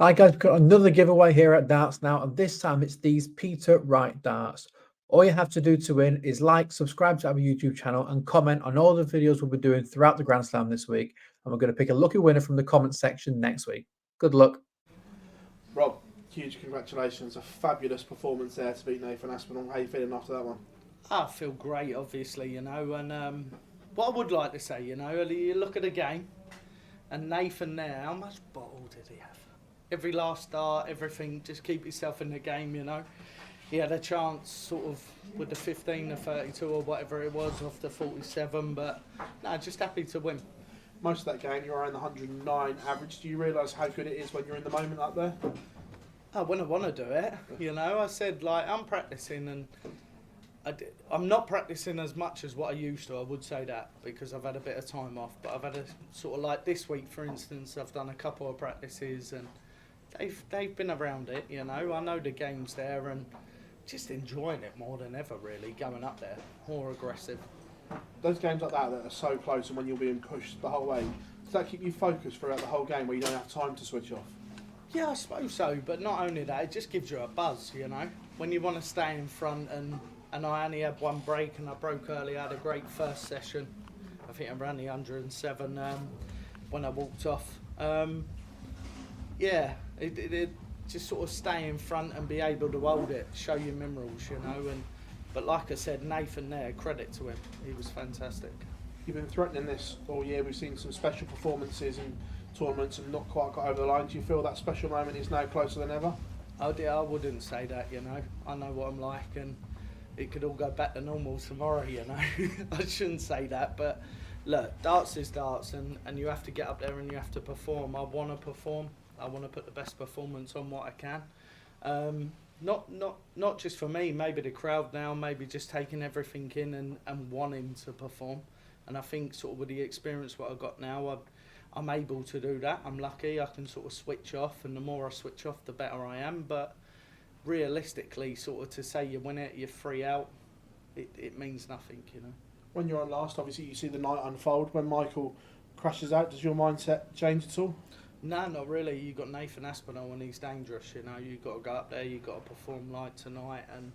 Hi guys, we've got another giveaway here at Darts now, and this time it's these Peter Wright darts. All you have to do to win is like, subscribe to our YouTube channel, and comment on all the videos we'll be doing throughout the Grand Slam this week. And we're going to pick a lucky winner from the comment section next week. Good luck. Rob, huge congratulations. A fabulous performance there to beat Nathan Aspinall. How are you feeling after that one? I feel great, obviously, and what I would like to say, you look at the game, and Nathan there, how much bottle did he have? Every last start, everything, just keep yourself in the game, He had a chance sort of with the 15 or 32 or whatever it was off the 47, but no, just happy to win. Most of that game, you're around the 109 average. Do you realise how good it is when you're in the moment up there? When I want to do it, I said, I'm practising and I'm not practising as much as what I used to, I would say that, because I've had a bit of time off, but I've had a sort of like this week, for instance, I've done a couple of practices and they've been around it, I know the game's there and just enjoying it more than ever, really, going up there, more aggressive. Those games like that are so close and when you're being pushed the whole way, does that keep you focused throughout the whole game where you don't have time to switch off? Yeah, I suppose so, but not only that, it just gives you a buzz, when you want to stay in front and I only had one break and I broke early. I had a great first session. I think I ran the 107 when I walked off. It just sort of stay in front and be able to hold it, show your minerals, But like I said, Nathan there, credit to him. He was fantastic. You've been threatening this all year. We've seen some special performances in tournaments and not quite got over the line. Do you feel that special moment is now closer than ever? Oh dear, I wouldn't say that, I know what I'm like and it could all go back to normal tomorrow, I shouldn't say that, but look, darts is darts and you have to get up there and you have to perform. I want to perform. I want to put the best performance on what I can. Not just for me, maybe the crowd now, maybe just taking everything in and wanting to perform. And I think sort of with the experience what I've got now, I'm able to do that. I'm lucky, I can sort of switch off, and the more I switch off, the better I am. But realistically, sort of to say you win it, you're 3 out, it means nothing, When you're on last, obviously you see the night unfold. When Michael crashes out, does your mindset change at all? No, not really. You've got Nathan Aspinall and he's dangerous, You've got to go up there, you've got to perform like tonight, and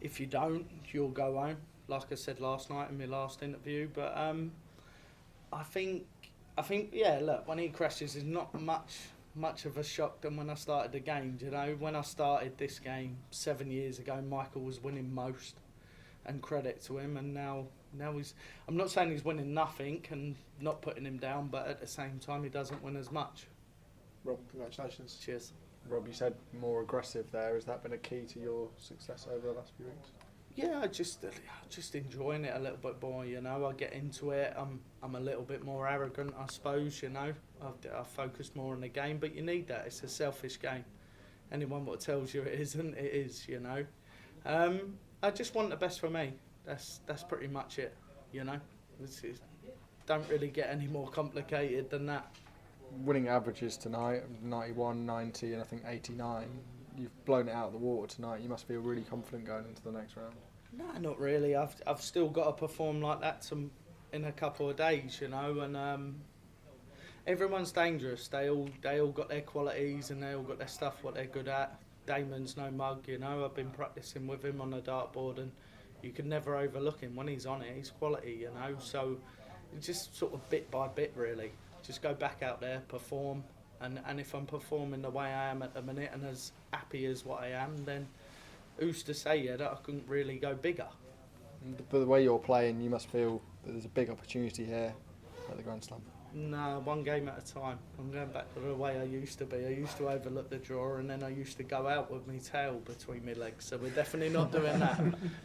if you don't, you'll go home, like I said last night in my last interview. But I think, yeah, look, when he crashes, it's not much of a shock than when I started the game, When I started this game 7 years ago, Michael was winning most, and credit to him, and now he's, I'm not saying he's winning nothing and not putting him down, but at the same time he doesn't win as much. Rob, congratulations. Cheers. Rob, you said more aggressive there. Has that been a key to your success over the last few weeks? Yeah, I just enjoying it a little bit more, I get into it, I'm a little bit more arrogant, I suppose, I focus more on the game, but you need that, it's a selfish game. Anyone that tells you it isn't, it is, I just want the best for me. That's pretty much it, Don't really get any more complicated than that. Winning averages tonight, 91, 90 and I think 89. You've blown it out of the water tonight. You must feel really confident going into the next round. No, not really. I've still got to perform like that in a couple of days, and everyone's dangerous. They all got their qualities and they all got their stuff what they're good at. Damon's no mug, I've been practising with him on the dartboard and you can never overlook him. When he's on it, he's quality, So it's just sort of bit by bit, really. Just go back out there, perform, and if I'm performing the way I am at the minute and as happy as what I am, then who's to say that I couldn't really go bigger? But the way you're playing, you must feel that there's a big opportunity here at the Grand Slam. No, one game at a time. I'm going back to the way I used to be. I used to overlook the draw and then I used to go out with my tail between my legs. So we're definitely not doing that.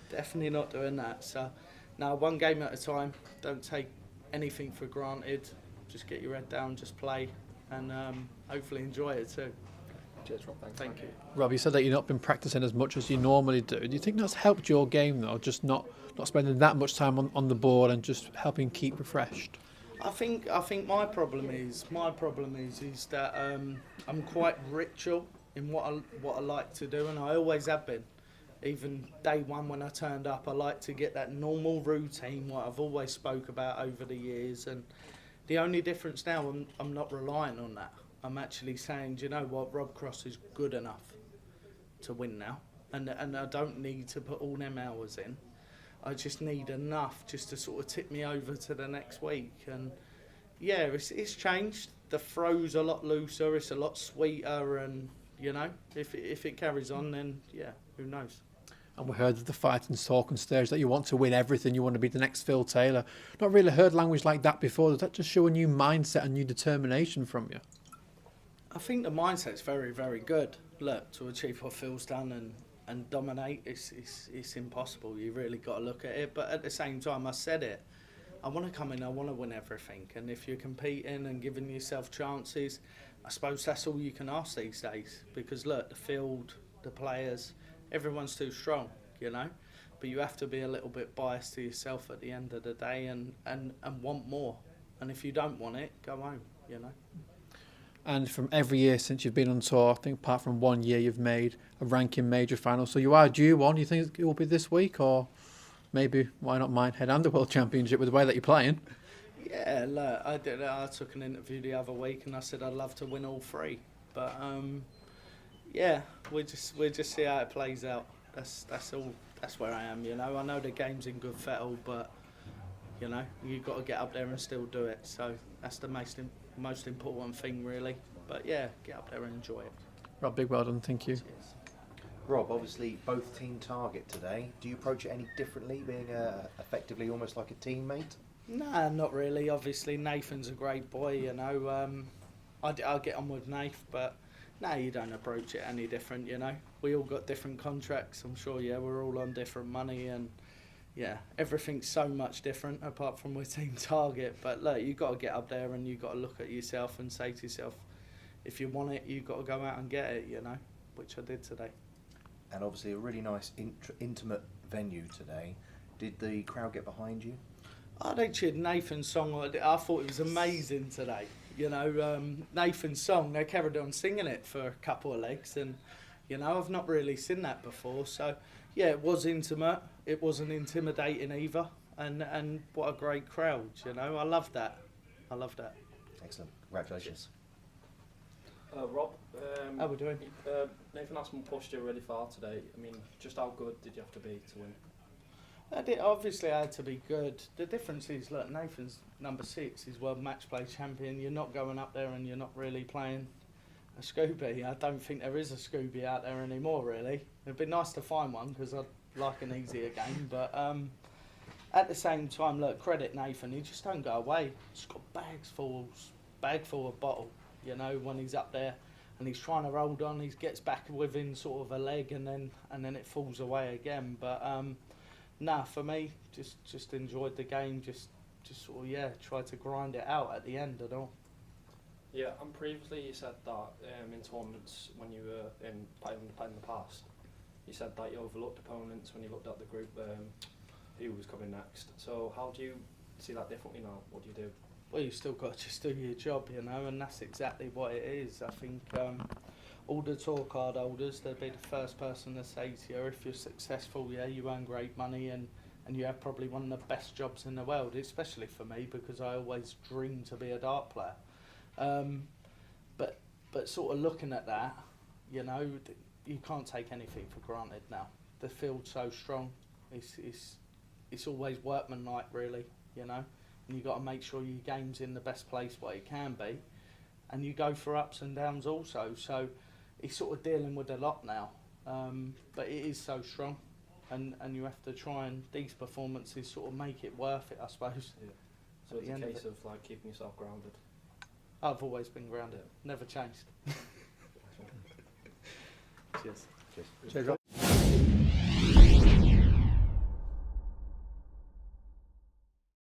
Definitely not doing that. So, no, one game at a time. Don't take anything for granted. Just get your head down, just play, and hopefully enjoy it too. Cheers, Rob. Thank you. Rob, you said that you've not been practising as much as you normally do. Do you think that's helped your game, though, just not spending that much time on the board and just helping keep refreshed? I think my problem is that I'm quite ritual in what I like to do, and I always have been. Even day one when I turned up, I like to get that normal routine, what I've always spoke about over the years, and the only difference now, I'm not relying on that. I'm actually saying, do you know what, Rob Cross is good enough to win now, and I don't need to put all them hours in. I just need enough just to sort of tip me over to the next week. And yeah, it's changed. The throw's a lot looser, it's a lot sweeter, and you know, if it carries on, then yeah, who knows. And we heard the fighting talk on stage that you want to win everything, you want to be the next Phil Taylor. Not really heard language like that before. Does that just show a new mindset and new determination from you? I think the mindset's very, very good. Look, to achieve what Phil's done and dominate, it's impossible. You really got to look at it. But at the same time, I said it. I want to come in, I want to win everything. And if you're competing and giving yourself chances, I suppose that's all you can ask these days. Because look, the field, the players, everyone's too strong, you know. But you have to be a little bit biased to yourself at the end of the day and want more. And if you don't want it, go home, you know. And from every year since you've been on tour, I think apart from 1 year, you've made a ranking major final. So you are due one. You think it will be this week, or maybe why not Minehead and the World Championship with the way that you're playing? Yeah, look, I did. I took an interview the other week and I said I'd love to win all three. But yeah, we'll just see how it plays out. That's all. That's where I am. You know, I know the game's in good fettle, but you know, you've got to get up there and still do it. So that's the most important thing, really. But yeah, get up there and enjoy it. Rob, big well done. Thank you. Cheers. Rob, obviously both team target today. Do you approach it any differently, being effectively almost like a teammate? Nah, not really. Obviously, Nathan's a great boy, you know. I'll get on with Nath, but no, you don't approach it any different, you know. We all got different contracts, I'm sure, yeah, we're all on different money, and yeah, everything's so much different apart from with team target. But look, you've got to get up there and you've got to look at yourself and say to yourself, if you want it, you've got to go out and get it, you know, which I did today. And obviously a really nice intimate venue today. Did the crowd get behind you? They cheered Nathan's song. I thought it was amazing today. You know, Nathan's song, they carried on singing it for a couple of legs, and you know, I've not really seen that before. So yeah, it was intimate. It wasn't intimidating either, and what a great crowd. You know, I love that. I love that. Excellent. Congratulations. Rob, How we doing? Nathan Aspinall pushed you really far today. I mean, just how good did you have to be to win? Obviously, I had to be good. The difference is, look, Nathan's number 6. He's world matchplay champion. You're not going up there and you're not really playing a Scooby. I don't think there is a Scooby out there anymore, really. It'd be nice to find one because I'd like an easier game. But at the same time, look, credit Nathan. He just don't go away. He's got bag full of bottle. You know, when he's up there and he's trying to hold on, he gets back within sort of a leg and then it falls away again. But nah, for me, just enjoyed the game. Just sort of tried to grind it out at the end and all. Yeah, and previously you said that in tournaments when you were playing in the past, you said that you overlooked opponents when you looked at the group who was coming next. So how do you see that differently now? What do you do? Well, you still got to just do your job, you know, and that's exactly what it is. I think all the tour card holders, they'll be the first person to say to you, if you're successful, yeah, you earn great money and you have probably one of the best jobs in the world, especially for me because I always dreamed to be a dart player. But sort of looking at that, you know, you can't take anything for granted now. The field's so strong. It's always workmanlike, really, you know. And you've got to make sure your game's in the best place what it can be. And you go for ups and downs also. So he's sort of dealing with a lot now. But it is so strong. And you have to try and, these performances sort of make it worth it, I suppose. Yeah. So it's a case of like keeping yourself grounded. I've always been grounded. Never changed. Cheers. Cheers. Cheers, Rob.